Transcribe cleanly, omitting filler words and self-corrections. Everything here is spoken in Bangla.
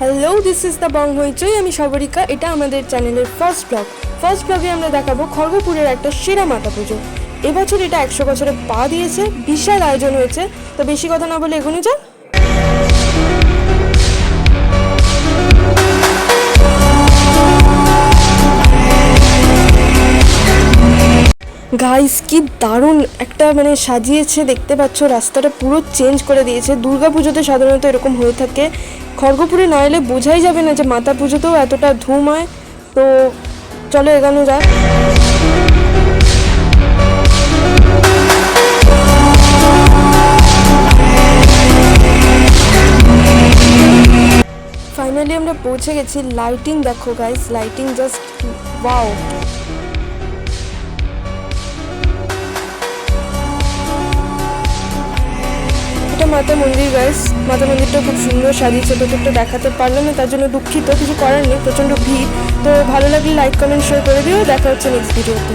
Hello, this is the Bong হইচই। আমি সাগরিকা। এটা আমাদের চ্যানেলের ফার্স্ট ব্লগে আমরা দেখাবো খড়গপুরের একটা সেরা মাতা পুজো। এবছর এটা 100 বছরে পা দিয়েছে, বিশাল আয়োজন হয়েছে। তো বেশি কথা না বলে এগোনো যাক। গাইস, কি দারুণ একটা সাজিয়েছে, দেখতে পাচ্ছ। রাস্তাটা পুরো চেঞ্জ করে দিয়েছে। দুর্গা পুজোতে সাধারণত এরকম হয়ে থাকে। খড়গপুরে না এলে বোঝাই যাবে না যে মাতা পুজোতেও এতটা ধুম হয়। তো চলো এগোনো যাক। ফাইনালি আমরা পৌঁছে গেছি। লাইটিং দেখো গাইস, লাইটিং জাস্ট ওয়াও। এটা মাতা মন্দির গাইস। মাতা মন্দিরটা খুব সুন্দর সাজিয়েছে, তোদেরটা দেখাতে পারলাম না, তার জন্য দুঃখিত। কিছু করার নেই, প্রচণ্ড ভিড়। তো ভালো লাগলে লাইক কমেন্ট শেয়ার করে দিও। দেখা হচ্ছে নেক্সট ভিডিওতে।